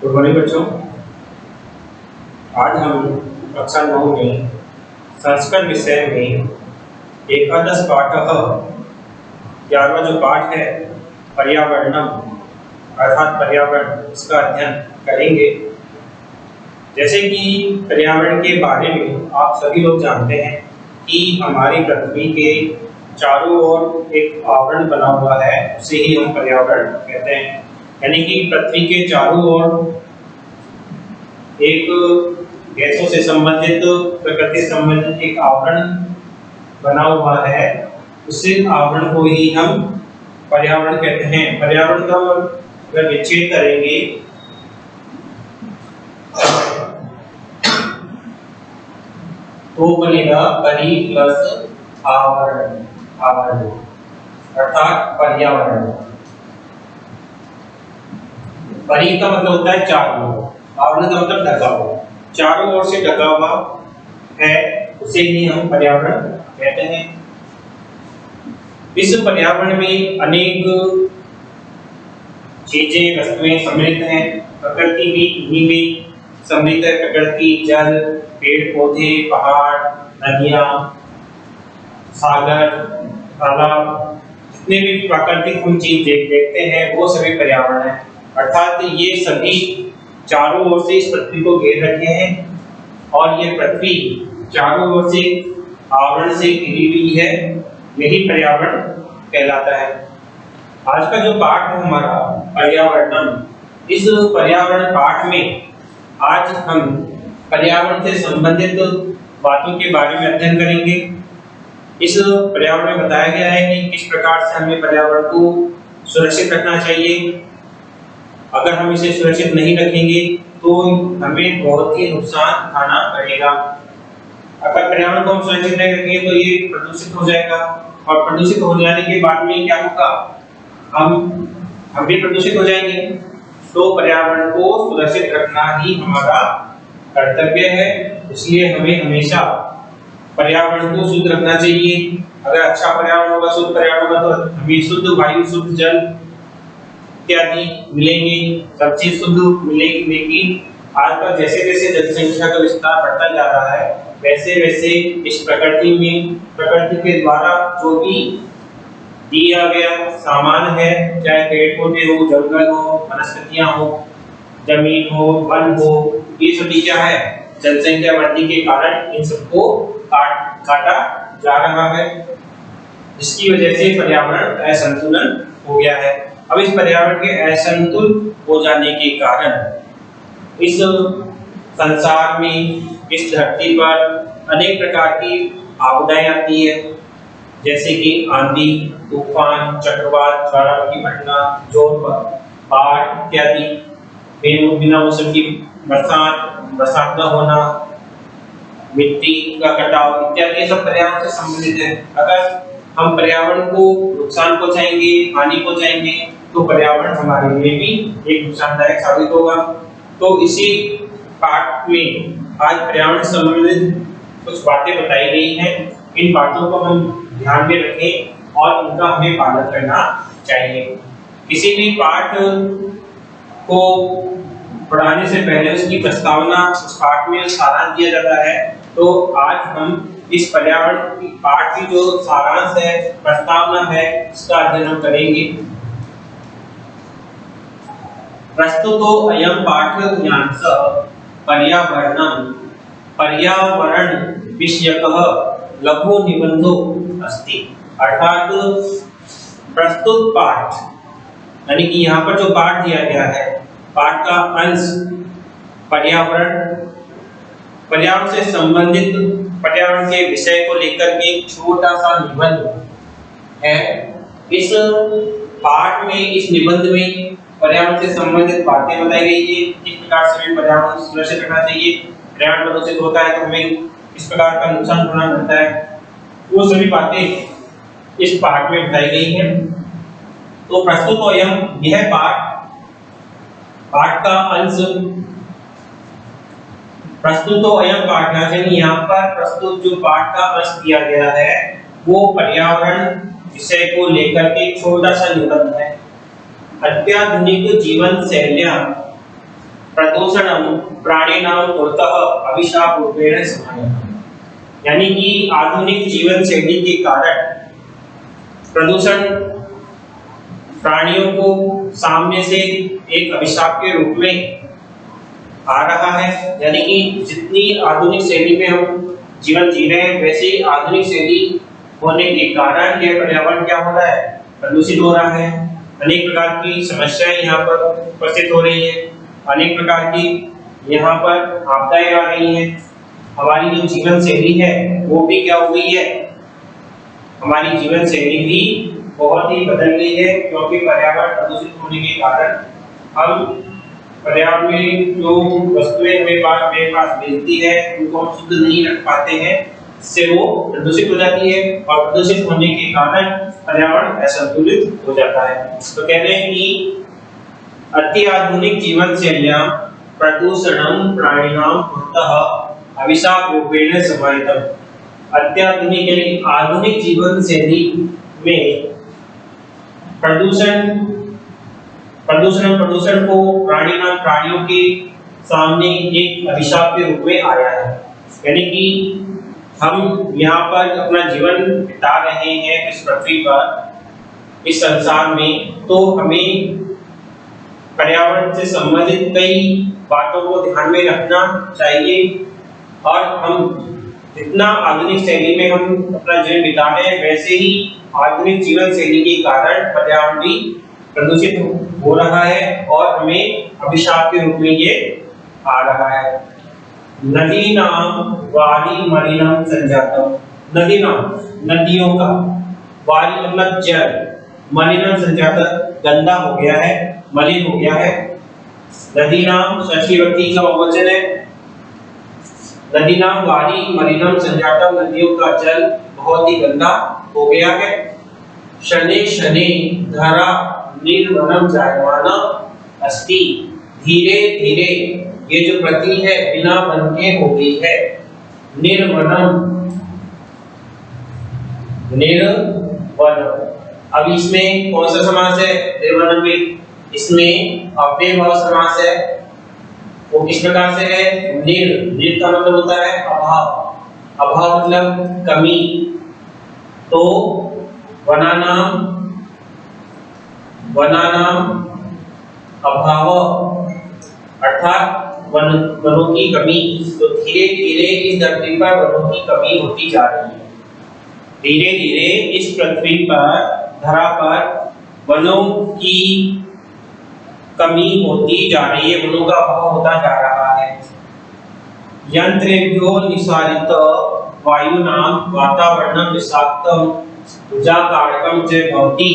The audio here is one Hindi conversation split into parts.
गुड मॉर्निंग बच्चों। आज हम कक्षा 9 में संस्कृत विषय में एकादश पाठः 11वां जो पाठ है पर्यावरणम अर्थात पर्यावरण, इसका अध्ययन करेंगे। जैसे कि पर्यावरण के बारे में आप सभी लोग जानते हैं कि हमारी पृथ्वी के चारों ओर एक आवरण बना हुआ है, उसे ही हम पर्यावरण कहते हैं। यानी कि पृथ्वी के चारों ओर एक गैसों से संबंधित, प्रकृति से संबंधित एक आवरण बना हुआ है, उसी आवरण को ही हम पर्यावरण कहते हैं। पर्यावरण का अगर विच्छेद करेंगे तो बनेगा परि प्लस आवरण, आवरण अर्थात पर्यावरण। परि का मतलब होता है चारों ओर, आवरण का मतलब ढका हुआ, चारों ओर से ढका हुआ है, उसे ही हम पर्यावरण कहते हैं। इस पर्यावरण में अनेक चीजें, वस्तुएं सम्मिलित हैं। प्रकृति भी इन्हीं में सम्मिलित है। प्रकृति, जल, पेड़ पौधे, पहाड़, नदियां, सागर, तालाब, जितने भी प्राकृतिक हम चीज देखते हैं वो सभी पर्यावरण है। अर्थात ये सभी चारों ओर से इस पृथ्वी को घेर रखे हैं और ये पृथ्वी चारों ओर से आवरण से घिरी हुई है, यही पर्यावरण कहलाता है। आज का जो पाठ है हमारा पर्यावरणम, इस पर्यावरण पाठ में आज हम पर्यावरण से संबंधित बातों के बारे में अध्ययन करेंगे। इस पर्यावरण में बताया गया है कि किस प्रकार से हमें पर्यावरण को सुरक्षित रखना चाहिए। अगर हम इसे सुरक्षित नहीं रखेंगे तो हमें बहुत ही नुकसान उठाना पड़ेगा। अगर पर्यावरण को हम सुरक्षित नहीं रखेंगे तो ये प्रदूषित हो जाएगा और प्रदूषित हो जाने के बाद में क्या होगा, हम भी प्रदूषित हो जाएंगे। तो पर्यावरण को सुरक्षित रखना ही हमारा कर्तव्य है, इसलिए हमें हमेशा पर्यावरण को शुद्ध रखना चाहिए। अगर अच्छा पर्यावरण होगा, शुद्ध पर्यावरण होगा तो हमें शुद्ध वायु, शुद्ध जल इत्यादि मिलेंगे, सब चीज शुद्ध मिलेगी। लेकिन आजकल जैसे जैसे जनसंख्या का विस्तार बढ़ता जा रहा है, वैसे वैसे इस प्रकृति में, प्रकृति के द्वारा जो भी दिया गया सामान है, चाहे पेड़ पौधे हो, जंगल हो, वनस्पतियां हो, जमीन हो, वन हो, ये सभी क्या है, जनसंख्या वृद्धि के कारण इन सबको काटा जा रहा है, जिसकी वजह से पर्यावरण असंतुलन हो गया है। अब इस पर्यावरण के असंतुलन हो जाने के कारण इस संसार में, इस धरती पर अनेक प्रकार की आपदाएं आती है, जैसे कि आंधी, तूफान, चक्रवात, ज्वालामुखी घटना, जोर, बाढ़ इत्यादि, बिना मौसम की बरसात न होना, मिट्टी का कटाव इत्यादि, ये सब पर्यावरण से संबंधित है। अगर हम पर्यावरण को नुकसान पहुंचाएंगे, हानि पहुंचाएंगे, तो पर्यावरण हमारे लिए भी एक नुकसानदायक साबित होगा। तो इसी पाठ में आज पर्यावरण से संबंधित कुछ बातें बताई गई हैं। इन बातों को हम ध्यान में रखें और इनका हमें पालन करना चाहिए। किसी भी पाठ को पढ़ाने से पहले उसकी प्रस्तावना, उस पाठ में सारांश दिया जाता है। तो आज हम इस पर्यावरण की पाठ की जो सारांश है, प्रस्तावना है, इसका अध्ययन हम करेंगे। प्रस्तुतो अयं पाठ्यांशः पर्यावरणं पर्यावरण विषयकः लघु निबंधो अस्ति। अर्थात प्रस्तुत पाठ, यानी कि यहाँ पर जो पाठ दिया गया है, पाठ का अंश पर्यावरण, पर्यावरण से संबंधित, पर्यावरण के विषय को लेकर के एक छोटा सा निबंध है। इस पाठ में, इस निबंध में पर्यावरण से संबंधित बातें बताई गई है, किस प्रकार से हमें पर्यावरण को सुरक्षित रखना चाहिए। पर्यावरण प्रदूषित होता है तो हमें इस प्रकार का नुकसान उठाना पड़ता है, वो सभी बातें इस पाठ में बताई गई हैं। तो प्रस्तुत हो यह पाठ का अंश, प्रस्तुतो अयं पाठ्यांश, यहाँ पर प्रस्तुत जो पाठ का अंश दिया गया है वो पर्यावरण विषय को लेकर के छोटा सा निबंध है। अत्याधुनिक जीवन शैलियां प्रदूषणम प्राणिनां पुरतः अभिशाप रूपेण समायतम। यानी कि आधुनिक जीवन शैली के कारण प्रदूषण प्राणियों को सामने से एक अभिशाप के रूप में आ रहा है। यानी कि जितनी आधुनिक शैली में हम जीवन जी रहे हैं, वैसे ही आधुनिक शैली होने के कारण यह पर्यावरण क्या हो रहा है, प्रदूषित हो रहा है। अनेक प्रकार की समस्याएं यहाँ पर उपस्थित हो रही है, अनेक प्रकार की यहाँ पर आपदाएं आ रही हैं। हमारी जो जीवन शैली है वो भी क्या हो गई है, हमारी जीवन शैली भी बहुत ही बदल गई है, क्योंकि पर्यावरण प्रदूषित होने के कारण हम पर्यावरण में जो वस्तुएं हमें पास मिलती है उनको हम शुद्ध नहीं रख पाते हैं, इससे वो प्रदूषित हो जाती है और प्रदूषित होने के कारण पर्यावरण असंतुलित हो जाता है। तो कह रहे हैं कि अति आधुनिक जीवन शैलियां प्रदूषणम प्राणिनां पुरतः अभिशाप रूपेण समाहितम। अत्याधुनिक यानी आधुनिक जीवन शैली में प्रदूषण को प्राणियों के सामने एक अभिशाप के रूप में आया है। यानी कि हम यहाँ पर अपना जीवन बिता रहे हैं इस पृथ्वी पर, इस संसार में, तो हमें पर्यावरण से संबंधित कई बातों को ध्यान में रखना चाहिए। और हम जितना आधुनिक शैली में हम अपना जीवन बिता रहे हैं, वैसे ही आधुनिक जीवन शैली के कारण पर्यावरण भी प्रदूषित हो रहा है और हमें अभिशाप के रूप में ये आ रहा है। नदीनां वारी मलिनं संजातम। नदियों का, वारी मतलब जल, मलिनं संजातम गंदा हो गया है, मलिन हो गया है। नदीनां षष्ठी विभक्ति का बहुवचन है। नदीनां वारी मलिनं संजातम, नदियों का जल बहुत ही गंदा हो गया है। शनैः शनैः धरा निर्मलं जायमाना अस्ति। धीरे धीरे ये जो पृथ्वी है बिना वन के हो गई है। निर्वनम, निर्वनम। अब इसमें कौन सा समास है निर्वनम में? इसमें अव्यय भाव समास है। वो किस प्रकार से है? निर् का मतलब होता है अभाव, अभाव मतलब कमी। तो वनानाम अभाव अर्थात वनों की कमी। तो धीरे धीरे इस धरती पर वनों की कमी होती जा रही है। धीरे धीरे इस पृथ्वी पर, धरा पर वनों की कमी होती जा रही है, वनों का अभाव होता जा रहा है। यंत्रेभ्यो निसारित वायुनां वातावरणं विषाक्तं रुजाकारकं च भवति।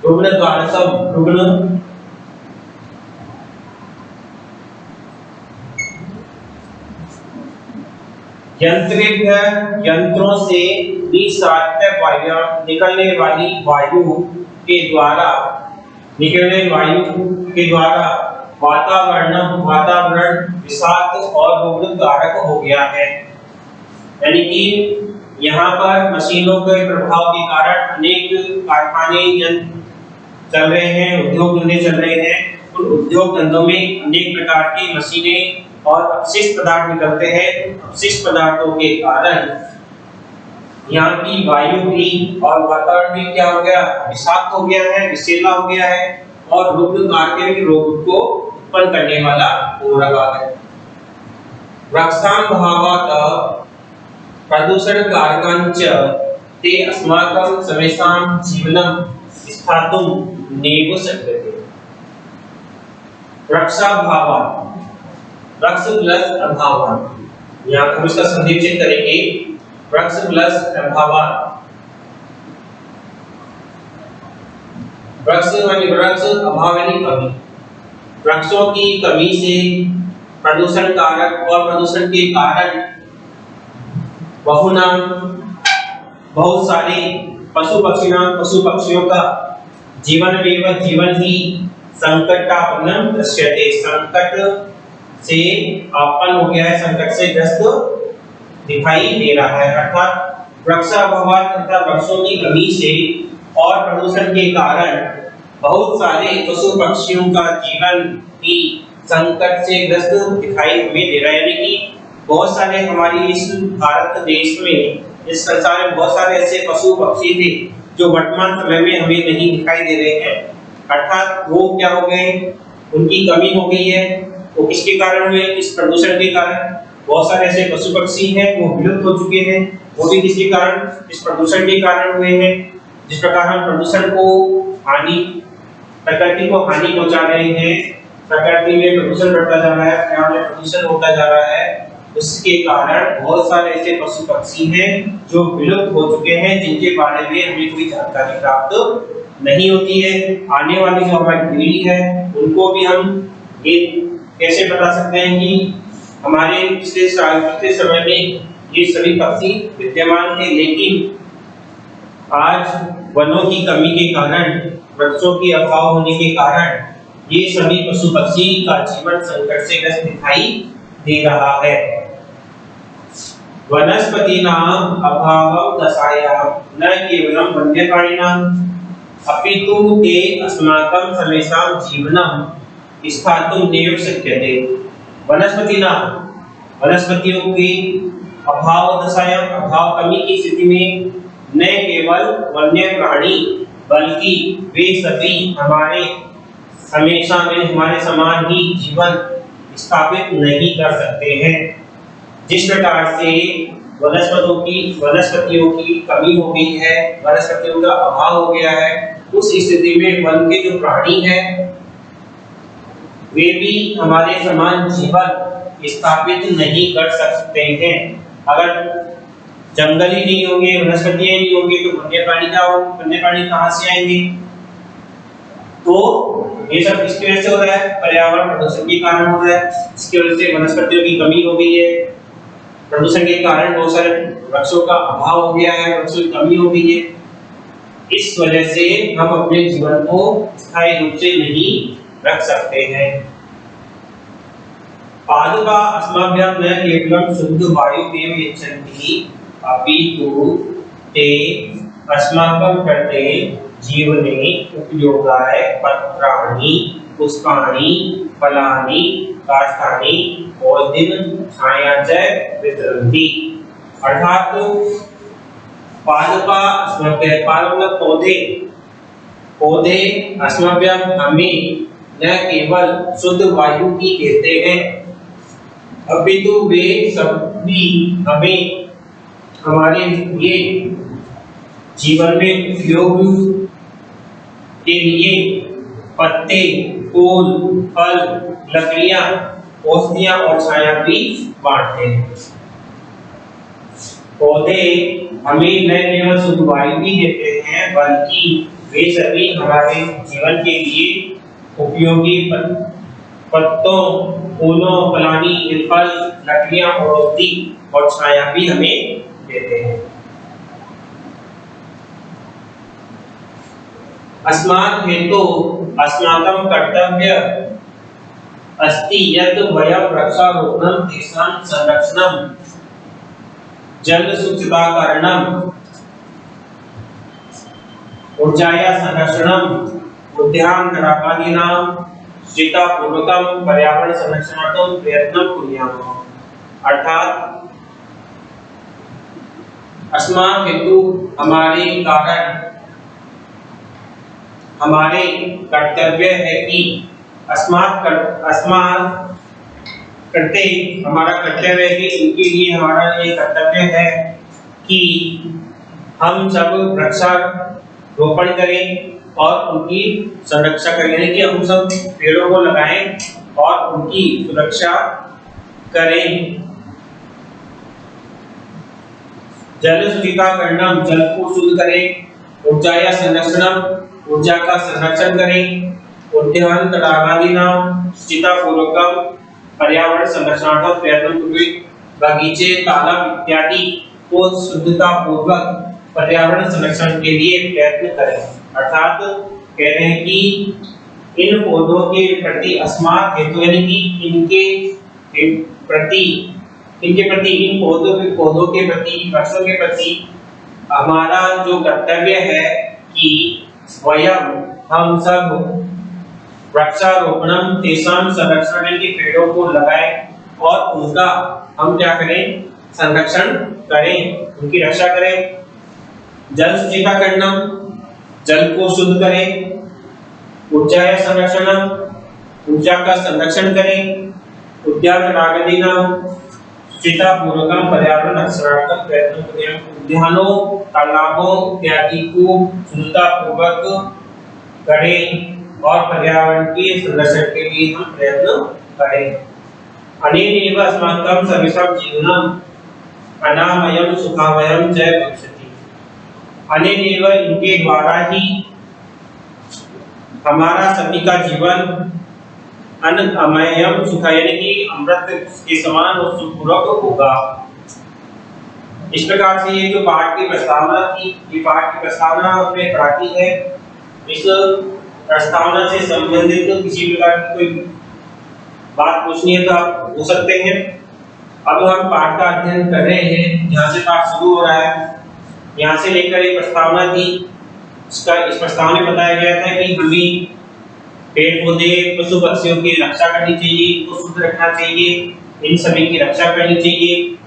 रुग्ण यंत्रों से निसारित वायु, निकलने वायु के द्वारा वातावरण विषाक्त और रुग्ण कारक हो गया है। यानी कि यहाँ पर मशीनों के प्रभाव के कारण अनेक कारखाने यंत्र चल रहे हैं, उद्योग धंधे चल रहे हैं। उन उद्योग धंधों में अनेक प्रकार की मशीनें और अपशिष्ट पदार्थ निकलते हैं। अपशिष्ट पदार्थों के कारण यहाँ की वायु भी और वातावरण भी क्या हो गया? विषाक्त हो गया है, विषैला हो गया है और रुग्ण कारक के रोग को उत्पन्न करने वाला हो रहा है। वृक्षांभावात् प्रदूषण कारकांच ते अस्माकं सर्वेषां जीवनं स्थातुं नैव शक्यते। वृक्षाभावात्, वृक्ष प्लस अभावात्, यहाँ हम इसका संक्षिप्त करेंगे। वृक्ष प्लस अभावात्, वृक्ष यानी वृक्ष, अभाव यानी कमी। वृक्षों की कमी से प्रदूषण कारक और प्रदूषण के कारण बहुत सारे पशु पक्षियों का जीवन ही संकटापन्नं दृश्यते। संकट से आपन हो गया है, संकट से ग्रस्त दिखाई दे रहा है। अर्थात वृक्षाभावात् अर्थात वृक्षों की कमी से और प्रदूषण के कारण बहुत सारे पशु पक्षियों का जीवन भी संकट से ग्रस्त दिखाई हमें दे रहा है। यानी कि बहुत सारे हमारी इस भारत देश में, इस संसार में बहुत सारे ऐसे पशु पक्षी थे जो वर्तमान समय में हमें नहीं दिखाई दे रहे हैं, अर्थात वो क्या हो गए, उनकी कमी हो गई है। वो किसके कारण हुए? इस प्रदूषण के कारण। बहुत सारे ऐसे पशु पक्षी हैं वो विलुप्त हो चुके हैं, वो भी किसके कारण? इस प्रदूषण के कारण हुए हैं। जिस प्रकार हम प्रदूषण को प्रकृति को हानि पहुंचा रहे हैं, प्रकृति में प्रदूषण बढ़ता जा रहा है, पर्यावरण में प्रदूषण होता जा रहा है, उसके कारण बहुत सारे ऐसे पशु पक्षी हैं जो विलुप्त हो चुके हैं, जिनके बारे में हमें कोई जानकारी प्राप्त नहीं होती है। आने वाली जो हमारी पीढ़ी है उनको भी हम ये कैसे बता सकते हैं कि हमारे पिछले समय में ये सभी पक्षी विद्यमान थे, लेकिन आज वनों की कमी के कारण, वृक्षों के अभाव होने के कारण ये सभी पशु पक्षी का जीवन संकट से ग्रस्त दिखाई दे रहा है। वनस्पतीनां अभावं दशायां न केवलं वन्यप्राणिनां अपितु ते अस्माकं समेषां जीवनं स्थातुं नैव शक्यते। वनस्पतियों के अभाव दशायां, अभाव कमी की स्थिति में न केवल वन्य प्राणी बल्कि वे सभी हमारे हमेशा में हमारे समान ही जीवन स्थापित नहीं कर सकते हैं। जिस प्रकार से वनस्पतियों की कमी हो गई है, वनस्पतियों का अभाव हो गया है, उस स्थिति में वन के जो प्राणी हैं वे भी हमारे समान जीवन स्थापित नहीं कर सकते हैं। अगर जंगल ही नहीं होंगे, वनस्पतियां नहीं होंगी, तो वन्य प्राणी कहां से आएंगे? तो ये सब किसकी वजह से हो रहा है? पर्यावरण प्रदूषण के कारण हो रहा है। इसकी वजह से वनस्पतियों की कमी हो गई है, प्रदूषण के कारण बहुत सारे वृक्षों का अभाव हो गया है, वृक्षों की कमी हो गई है। इस वजह से हम अपने जीवन को स्थायी रूप से नहीं रख सकते हैं। पादुका अस्मभ्यं न केवलं शुद्ध वायु एव यच्छन्ति अपितु ते अस्माकं कृते जीवने उपयोगाय पत्राणि पुष्पाणि फलानि काष्ठानि औषधीन् छाया च वितरन्ति। अर्थात पादुका अस्मभ्यं, पादुक पौधे अस्मभ्यं हमें न केवल शुद्ध वायु ही देते हैं, अपितु वे सभी हमें हमारे लिए जीवन में उपयोग के लिए पत्ते, फूल, फल, लकड़ियां, औषधियां और छाया भी बांटते हैं। पौधे हमें न केवल शुद्ध वायु ही देते हैं, बल्कि वे सभी हमारे जीवन के लिए उपयोगी पत्तों, फूलों, फलानी, फल, लकड़ियां, औषधि और छाया भी हमें देते हैं। अस्मात् हेतु अस्माकं कर्तव्य अस्ति यत् वयं वृक्षारोपणं, तेषां संरक्षणं, जल शुचिताकरणं, ऊर्जाया संरक्षणं, उद्यान तडागादीनां चिंतापूर्वकं पर्यावरण संरक्षणार्थं प्रयत्नं कुर्यामः। अर्थात अस्मात् हेतु हमारे कारण, हमारे कर्तव्य है कि अस्मात् करते हमारा कर्तव्य है कि उनके लिए हमारा ये कर्तव्य है कि हम सब वृक्षारोपण करें और उनकी संरक्षा करें, यानी कि हम सब पेड़ों को लगाएं और उनकी सुरक्षा करें। जल शुचिताकरणं, जल को शुद्ध करें, ऊर्जाया संरक्षणं, ऊर्जा का संरक्षण करें, उद्यान तडागादीनां चिंतापूर्वकं पर्यावरण संरक्षणार्थं प्रयत्नं कुर्यामः। बगीचे, तालाब इत्यादि को शुद्धता पूर्वक पर्यावरण संरक्षण के लिए प्रयत्न करें। अर्थात कह रहे हैं कि इन पौधों के प्रति अस्मात् हेतु, यानी कि इनके प्रति इन पौधों के प्रति, वृक्षों के प्रति हमारा जो कर्तव्य है कि स्वयं हम सब वृक्षारोपणम तेषां संरक्षण के पेड़ों को लगाएं और उनका हम क्या करें, संरक्षण करें, उनकी रक्षा करें। जल शुचिता करना, जल को शुद्ध करें। ऊर्जा संरक्षण, ऊर्जा का संरक्षण करें। उद्यान नागदीना शुचिता पूर्वकम पर्यावरण रक्षणार्थम प्रयत्न करें। उद्यानों, तालाबों इत्यादि को शुद्धता पूर्वक करें और पर्यावरण के संरक्षण के लिए हम प्रयत्न करें। अनेनैव अस्माकं सर्वेषां जीवनम् अनामयं सुखामयं च भविष्यति। अनेनैव इनके द्वारा ही हमारा सभी का जीवन अनमयम सुख यानी कि अमृत के समान और सुखपूर्वक होगा। इस प्रकार से ये जो पाठ की प्रस्तावना थी, ये पाठ की प्रस्तावना हमें पढ़ाती है। इस प्रस्तावना से संबंधित किसी प्रकार की कोई बात पूछनी है तो आप पूछ सकते हैं। अब हम पाठ का अध्ययन कर रहे हैं, यहाँ से पाठ शुरू हो रहा है। यहाँ से लेकर एक प्रस्तावना थी, इस प्रस्तावना में बताया गया था कि हमें पेड़ पौधे पशु पक्षियों की रक्षा करनी चाहिए, इनको शुद्ध रखना चाहिए, इन सभी की रक्षा करनी चाहिए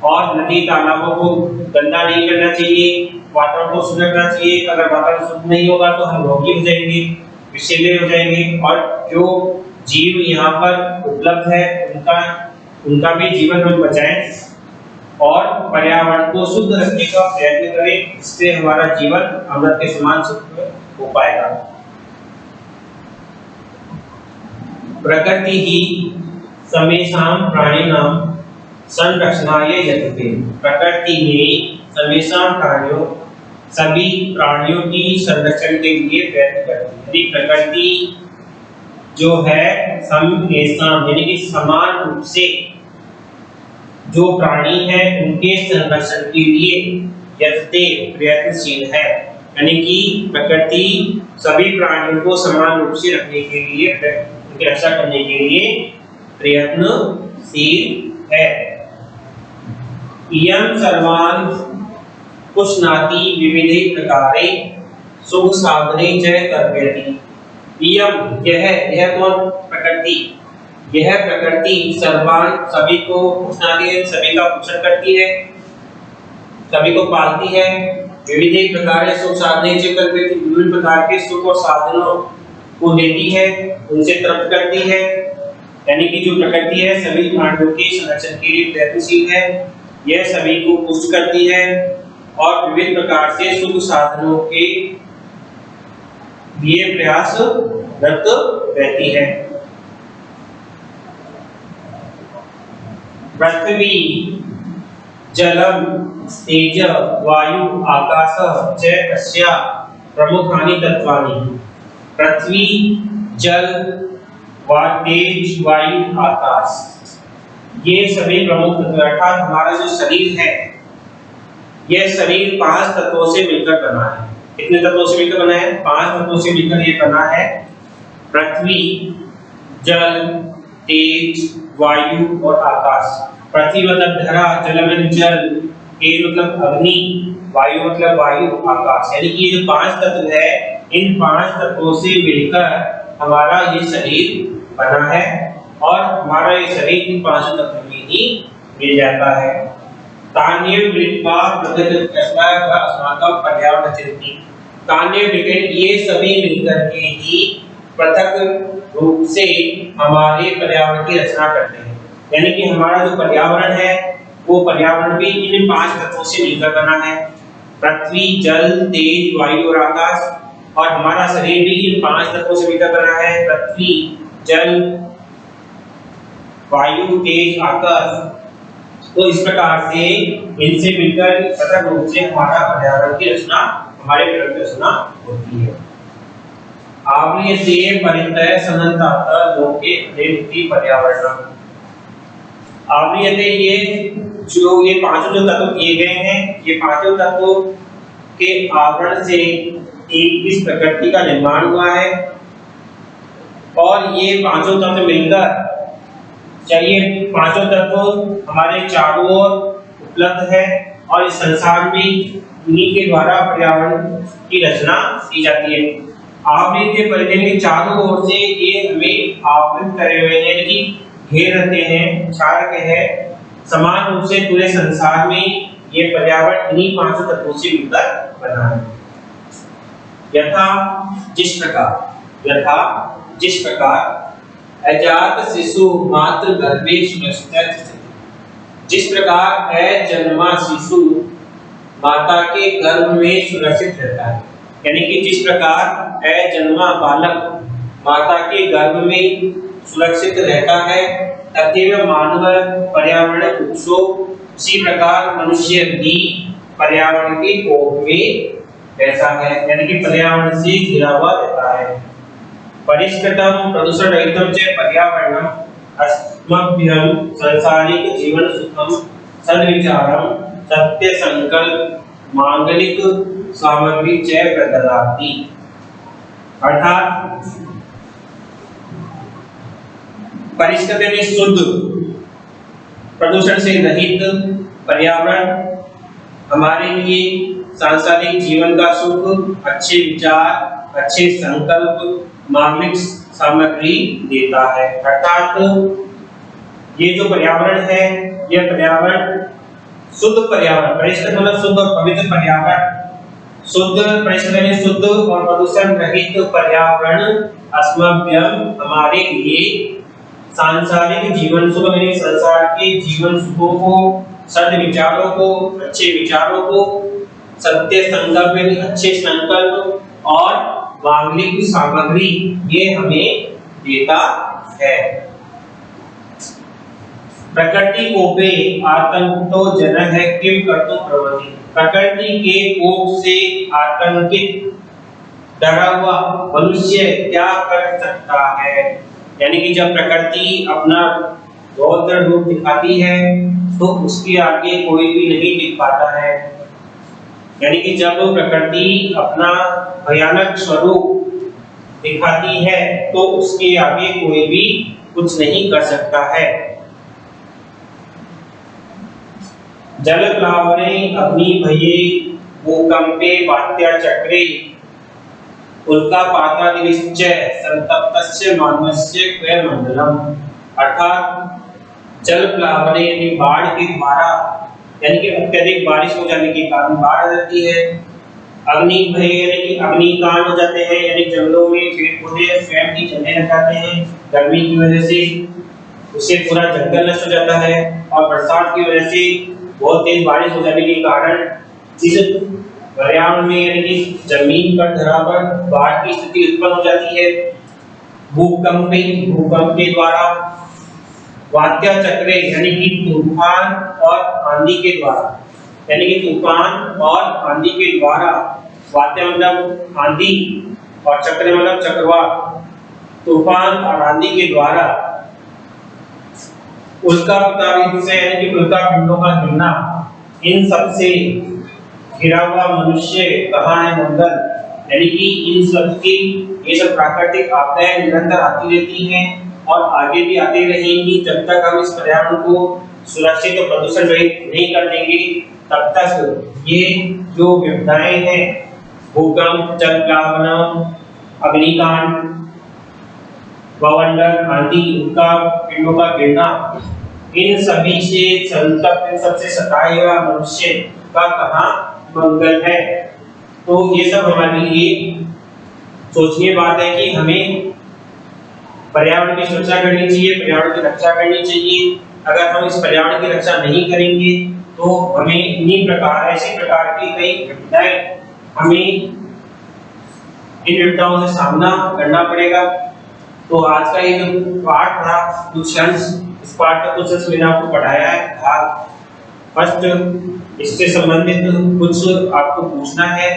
और नदी तालाबों को गंदा नहीं करना चाहिए, वातावरण को शुद्ध रखना चाहिए। अगर वातावरण शुद्ध नहीं होगा तो हम रोगी हो जाएंगे, विषैले हो जाएंगे और जो जीव यहाँ पर उपलब्ध है उनका भी जीवन हम बचाएं और पर्यावरण को शुद्ध रखने का प्रयत्न करें। इससे हमारा जीवन अमृत के समान सुख हो पाएगा। प्रकृति ही समेषां प्राणिनां संरक्षणाय यतते। प्रकृति में समेषां प्राणियों सभी प्राणियों की संरक्षण के लिए प्रयत्न करती है। प्रकृति जो है समेषां यानी कि समान रूप से जो प्राणी है उनके संरक्षण के लिए यतते प्रयत्नशील है। यानी कि प्रकृति सभी प्राणियों को समान रूप से रखने के लिए, उनकी रक्षा करने के लिए प्रयत्नशील है। इयं सर्वान् पुष्णाति विविधे प्रकारे सुख साधने च कर्मयति। इयं यह कौन, प्रकृति, यह प्रकृति सर्वान सभी को पुष्णाति है, सभी का पोषण करती है, सभी को पालती है। विविधे प्रकारे सुख साधने च कर्मयति, विभिन्न प्रकार के सुख और साधनों को देती है, उनसे तृप्त करती है। यानी कि जो प्रकृति है सभी प्राणियों के संरक्षण के लिए प्रयत्नशील है, यह सभी को पुष्ट करती है और विभिन्न प्रकार से सुख साधनों के लिए प्रयासरत रहती है। पृथ्वी जलम तेज वायु आकाश च अस्या प्रमुखानि तत्वानि। पृथ्वी जल तेज वायु आकाश ये सभी प्रमुख तत्व, अर्थात हमारा जो शरीर है यह शरीर 5 तत्वों से मिलकर बना है। कितने तत्वों से मिलकर बना है? 5 तत्वों से मिलकर ये बना है। पृथ्वी जल तेज वायु और आकाश। पृथ्वी मतलब धरा, जल मतलब जल, तेज मतलब अग्नि, वायु मतलब वायु, आकाश। यानी कि ये जो 5 तत्व है इन 5 तत्वों से मिलकर हमारा ये शरीर बना है और हमारा ये शरीर इन 5 तत्वों में ही मिल जाता है। तान्य वृत्वा अस्माकं पर्यावरण रचयति। तान्य वृत्त ये सभी मिलकर के ही पृथक रूप से हमारे पर्यावरण की रचना करते हैं। यानी कि हमारा जो पर्यावरण है वो पर्यावरण भी इन 5 तत्वों से मिलकर बना है। पृथ्वी जल तेज वायु और आकाश, और हमारा शरीर भी इन 5 तत्वों से मिलकर बना है। पृथ्वी जल वायु तेज आकाश। तो इस प्रकार से इनसे मिलकर पृथक रूप से हमारा पर्यावरण की रचना, हमारे पर्यावरण की रचना होती है। आवृयते परितः समन्तात् लोके अनेकति पर्यावरणम्। आवृयते ये पांचों जो तत्व किए गए हैं, ये पांचों तत्वों के आवरण से एक इस प्रकृति का निर्माण हुआ है और ये पांचों तत्व मिलकर, चलिए पांचों तत्व हमारे चारों ओर उपलब्ध है और इस संसार में इन्हीं के द्वारा पर्यावरण की रचना की जाती है। आवृत के परिधि के चारों ओर से ये हमें आवृत करे हुए हैं, यानी कि घेर रखे हैं, छा रखे हैं समान रूप से पूरे संसार में। ये पर्यावरण इन्हीं पांचों तत्वों से मिलकर बना है। यथा जिस प्रकार अजात शिशु मातृ गर्भे सुरक्षित, जिस प्रकार जन्मा शिशु माता के गर्भ में सुरक्षित रहता है, यानी कि जिस प्रकार जन्मा बालक माता के गर्भ में सुरक्षित रहता है, तथैव मानव पर्यावरण पुरुषो, उसी प्रकार मनुष्य भी पर्यावरण के कोख में रहता है, यानी कि पर्यावरण से घिरा हुआ रहता है। परिष्कृतम प्रदूषण रहितम च पर्यावरणम अस्मभ्यं सांसारिक जीवन सुखम सद्विचारम सत्य संकल्प मांगलिक सामग्री च प्रददाति। अर्थात परिष्कृत यानी शुद्ध, प्रदूषण से रहित पर्यावरण हमारे लिए सांसारिक जीवन का सुख, अच्छे विचार, अच्छे संकल्प, मानविक सामग्री देता है। अर्थात ये जो पर्यावरण है, यह पर्यावरण शुद्ध पर्यावरण, परिष्कृत मतलब शुद्ध और पवित्र पर्यावरण, शुद्ध परिष्कृत यानी शुद्ध और प्रदूषण रहित पर्यावरण अस्मभ्यम हमारे लिए सांसारिक जीवन सुख, यानी संसार के जीवन सुखों को, सद विचारों को, अच्छे विचारों को, सत्य संकल्प यानी अच्छे संकल्प और मांगलिक सामग्री ये हमें देता है। प्रकृति कोपे आतंकितो जनः है किम कर्तुं प्रवृत्ति, प्रकृति के कोप से आतंकित डरा हुआ मनुष्य क्या कर सकता है, यानी कि जब प्रकृति अपना रौद्र रूप दिखाती है तो उसके आगे कोई भी नहीं टिक पाता है, यानी कि जब प्रकृति अपना भयानक स्वरूप दिखाती है तो उसके आगे कोई भी कुछ नहीं कर सकता है। जल प्लावने अग्नि भये भूकंपे वात्या चक्रे उल्कापातादिश्च संतप्तस्य मानवस्य क्वयमंडलम। अर्थात जल प्लावने यानी बाढ़ के द्वारा, यानी कि अत्यधिक बारिश हो जाने के कारण बाढ़ आ जाती है। अग्नि भय यानी कि अग्निकांड हो जाते हैं, यानी जंगलों में पेड़ पौधे स्वयं ही जलने लग जाते हैं गर्मी की वजह से, उससे पूरा जंगल नष्ट हो जाता है। और बरसात की वजह से बहुत तेज बारिश हो जाने के कारण इस पर्यावरण में यानी कि जमीन पर धरा पर बाढ़ की स्थिति उत्पन्न हो जाती है। भूकंप के द्वारा, वात्या चक्रे यानी कि तूफान और आंधी के द्वारा, यानी कि तूफान और आंधी के द्वारा, वात्या मतलब आंधी और चक्र मतलब चक्रवात, तूफान और आंधी के द्वारा उल्कापिंडों से यानी कि उल्कापिंडों का गिरना, इन सब से घिरा हुआ मनुष्य कहाँ है मंगल, यानी कि इन सब की ये सब प्राकृतिक आपदाएं निरंतर आती रहती हैं और आगे भी आती रहेंगी। जब तक हम इस पर्यावरण को सुरक्षित और प्रदूषण रहित नहीं कर देंगे तब तक ये जो विपदाएं हैं, भूकंप, जलप्लावन, अग्निकांड, वावंडर, आंधी, उल्कापिंडों का गिरना, इन सभी से संतप्त, इन सबसे सताए हुआ मनुष्य का कहाँ मंगल है। तो ये सब हमारे लिए सोचनीय बात है कि हमें पर्यावरण की सुरक्षा करनी चाहिए, पर्यावरण की रक्षा करनी चाहिए। अगर हम इस पर्यावरण की रक्षा नहीं करेंगे तो हमें इन्हीं प्रकार ऐसे प्रकार की कई विपदाएं, हमें इन विपदाओं से सामना करना पड़ेगा। तो आज का ये जो पाठ था, कुछ अंश, इस पाठ का कुछ अंश मैंने आपको पढ़ाया है। फर्स्ट इससे संबंधित कुछ आपको पूछना है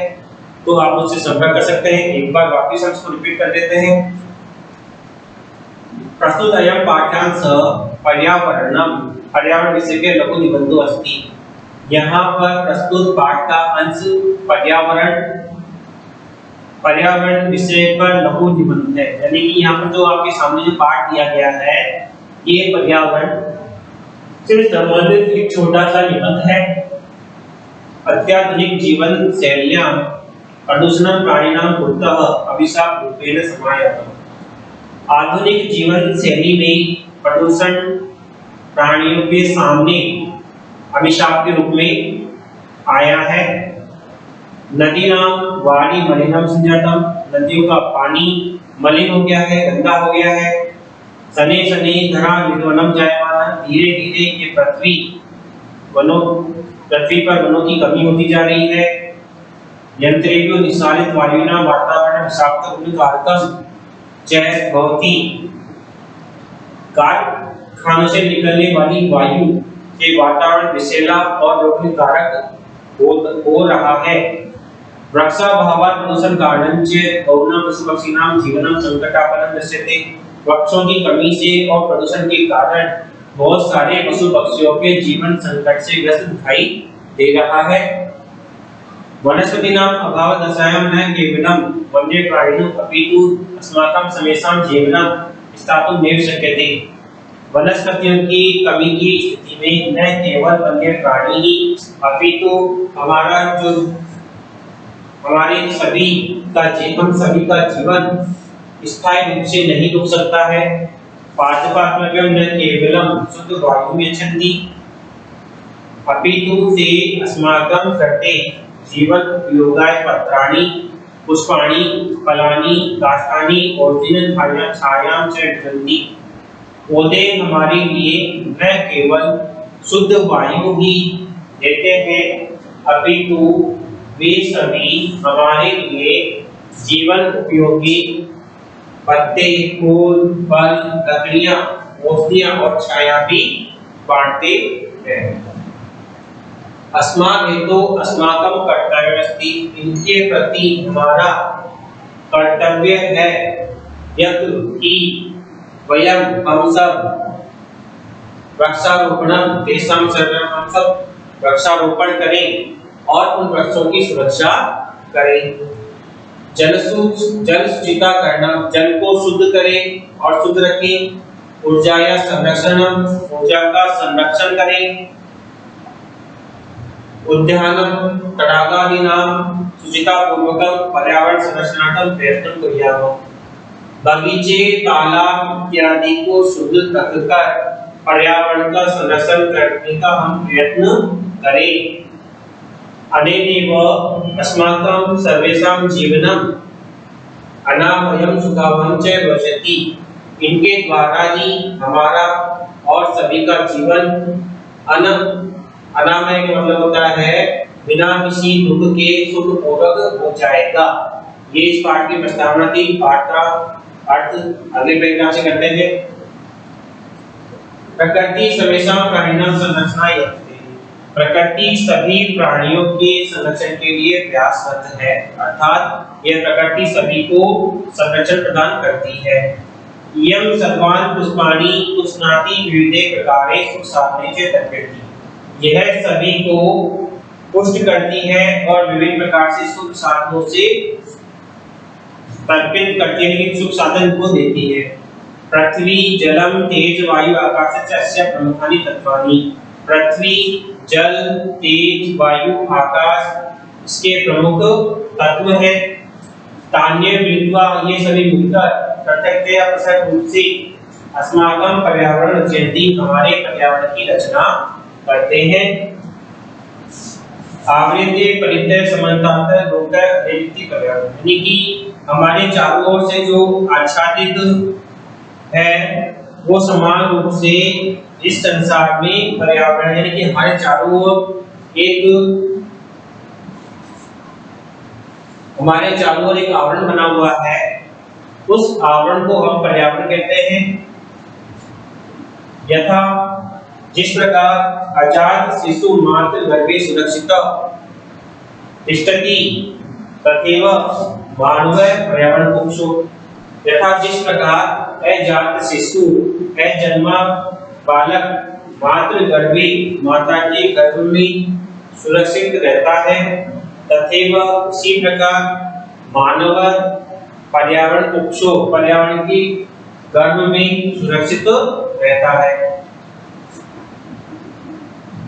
तो आप मुझसे संपर्क कर सकते हैं। एक बार वापस हम इसको रिपीट कर देते हैं। प्रस्तुत अयं पाठ्यांश पर्यावरणम, पर्यावरण विषय के लघु निबंधो अस्ति। यहाँ पर प्रस्तुत पाठ का अंश पर्यावरण विषय पर लघु निबंध है, यानी कि यहाँ पर जो आपके सामने जो पाठ दिया गया है ये पर्यावरण से संबंधित एक छोटा सा निबंध है। अत्याधुनिक जीवन शैलियां प्रदूषणं प्राणिनां पुरतः अभिशाप रूपेण समायातम्। आधुनिक जीवन शैली में प्रदूषण प्राणियों के सामने अभिशाप के रूप में आया है। नदीनां वाणी मलिनं संजातम्, नदियों का पानी मलिन हो गया है, गंदा हो गया है। शनैः शनैः धरा निर्वनं जायमानः, धीरे धीरे ये पृथ्वी पर वनों की कमी होती जा रही है। यंत्रेभ्यो निस्सारित वायुना वातावरण विषाक्त कारकम च भवति, कारखानों से निकलने वाली वायु के वातावरण विषैला और रोगनी कारक हो रहा है। वृक्षाभावात् प्रदूषण कारणं च बहुनां पशुपक्षिणां जीवनं संकटापन्नं दृश्यते। वृक्षों की कमी से और प्रदूषण के कारण बहुत सारे पशु पक्षियों के जीवन संकट से ग्रस्त दिखाई दे रहा है। वनस्पतीनां अभावदशायां न केवलं वन्यप्राणिनः अपितु अस्माकं समेषां जीवनं स्थातुं नैव शक्यते। वनस्पतियों की कमी की स्थिति में न केवल वन्य प्राणी ही अपितु हम सभी का जीवन स्थायी रूप से नहीं रुक सकता है। पादपात्मकं न केवलं शुद्ध वायुं यच्छन्ति अपितु ते अस्माकं कृते जीवन उपयोगाय पत्राणि पुष्पाणि फलानि काष्ठानि और छायां च यच्छन्ति। पौधे हमारे लिए न केवल शुद्ध वायु ही देते हैं अपितु वे सभी हमारे लिए जीवन उपयोगी पत्ते, फूल, फल, लकड़ियां, औषधियां और छाया भी बांटते हैं। अस्माकं अस्माकं कर्तव्यमस्ति, इनके प्रति हमारा कर्तव्य है यत् कि वयं हम सब वृक्षारोपणं तेषां सर्वं हम सब वृक्षारोपण करें और उन वृक्षों की सुरक्षा करें। जल शुचिता करना, जल को शुद्ध करें और शुद्ध रखें। ऊर्जा का संरक्षण करें। उद्यानं तडागादीनां शुचितापूर्वकं पर्यावरण संरक्षणार्थं प्रयत्नं कुर्याम। बगीचे, तालाब इत्यादि को शुद्ध रखकर पर्यावरण का संरक्षण करने का हम प्रयत्न करें। अनेनैव अस्माकं सर्वेषां जीवनम् अनामयं सुखावहं च भविष्यति। इनके द्वारा ही हमारा और सभी का जीवन अनामय का मतलब होता है बिना किसी दुख के सुखपूर्वक हो जाएगा। ये इस पाठ की प्रस्तावना थी। पाठ का अर्थ अगले पैराग्राफ से करते हैं। प्रकृति सर्वेषां प्राणिनां संरक्षणाय यतते। प्रकृति सभी प्राणियों के संरक्षण के लिए प्रयासरत है, अर्थात यह प्रकृति सभी को संरक्षण प्रदान करती है। यं सर्वान् पुष्पाणि पुष्णाति विविधे प्रकारे सुख साधने च तर्पयति। यह सभी को पुष्ट करती है और विभिन्न प्रकार से सुख साधनों से तर्पित करती है, लेकिन सुख साधन को देती है। पृथ्वी जलम तेज वायु आकाश च अस्य प्रमुखानि तत्वानि। पृथ्वी जल तेज वायु आकाश इसके प्रमुख तत्व है। तान्य मिलित्वा ये सभी मिलकर प्रत्यक्षतया प्रसक्त रूप से अस्माकं पर्यावरण रचयन्ति, हमारे पर्यावरण की रचना करते हैं। आवृत्ति परितः समन्तात् लोकः अनित्य पर्यावरण, यानी कि हमारे चारों ओर से जो आच्छादित है वो समान रूप से इस संसार में पर्यावरण, यानी कि हमारे चारों ओर एक आवरण बना हुआ है। उस आवरण को हम पर्यावरण कहते हैं। यथा जिस प्रकार अजात शिशु मातृ गर्भे सुरक्षित तिष्ठति तथैव मानवः पर्यावरण कुक्षो। यथा जिस प्रकार अजात शिशु अजन्मा बालक मातृ गर्भे माता के गर्भ में सुरक्षित रहता है, तथैव उसी प्रकार मानव पर्यावरण कुक्षो पर्यावरण की गर्भ में सुरक्षित रहता है।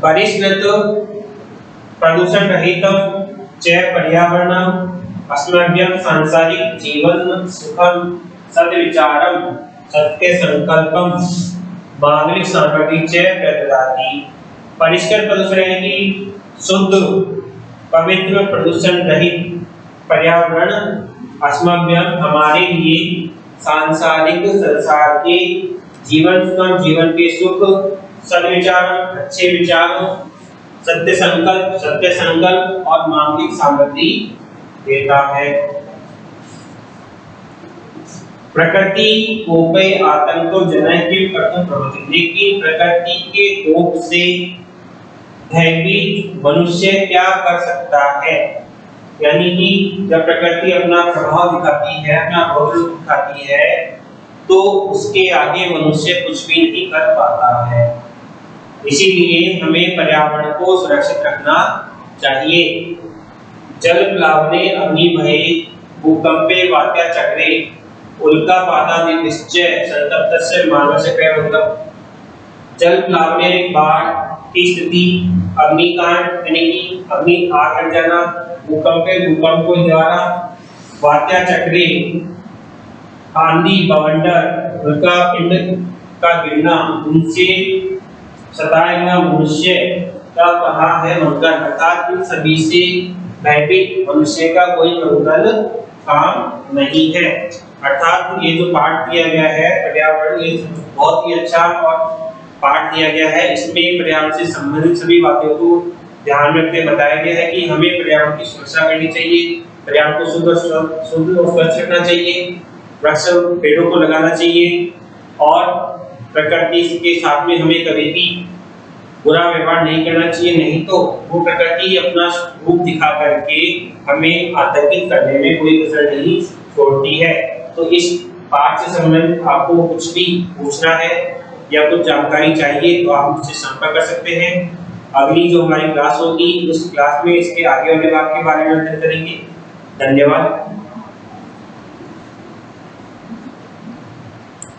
परिष्कृत प्रदूषण रहित च पर्यावरण अस्मभ्यं सांसारिक जीवन सुखम सद्विचारम सत्य संकल्पम मानविक सामग्री च प्रददाति। परिष्कृत प्रदूषण यानी कि शुद्ध पवित्र प्रदूषण रहित पर्यावरण अस्मभ्यम हमारे लिए सांसारिक संसार के जीवन के सुख सद्विचार अच्छे विचारों सत्य संकल्प और मानविक सामग्री देता है। प्रकृति कोपे आतंको जनहित कर्तुम प्रवृत्ति। लेकिन प्रकृति के कोप से भयभीत मनुष्य क्या कर सकता है? यानी कि जब प्रकृति अपना प्रभाव दिखाती है, अपना बल दिखाती है, तो उसके आगे मनुष्य कुछ भी नहीं कर पाता है। इसीलिए हमें पर्यावरण को सुरक्षित रखना चाहिए। जल प्लावने अग्नि भये भूकंपे वात्या चक्रे उल्कापातादि निश्चय संतप्तस्य मानवस्य प्रयोगम। जल प्लावने बाढ़ की स्थिति, अग्निकांड यानी कि अग्नि आग लग जाना, भूकंप के द्वारा, वात्या चक्रे आंधी बवंडर, उल्का पिंड का गिरना, उनसे सताए हुआ मनुष्य का कहा है मंगल। अर्थात इन सभी से भयभीत मनुष्य का कोई मंगल काम नहीं है। अर्थात ये जो पाठ दिया गया है पर्यावरण, ये बहुत ही अच्छा और पाठ दिया गया है। इसमें पर्यावरण से संबंधित सभी बातों को ध्यान में रखते बताया गया है कि हमें पर्यावरण की सुरक्षा करनी चाहिए, पर्यावरण को शुद्ध और स्वच्छ रखना चाहिए, वृक्ष पेड़ों को लगाना चाहिए और प्रकृति के साथ में हमें कभी भी बुरा व्यवहार नहीं करना चाहिए। नहीं तो वो प्रकृति अपना रूप दिखा करके हमें आतंकित करने में कोई कसर नहीं छोड़ती है। तो इस पाठ से संबंधित आपको कुछ भी पूछना है या कुछ जानकारी चाहिए तो आप मुझसे संपर्क कर सकते हैं। अगली जो हमारी क्लास होगी उस क्लास में इसके आगे वाले भाग के बारे में अध्ययन करेंगे। धन्यवाद।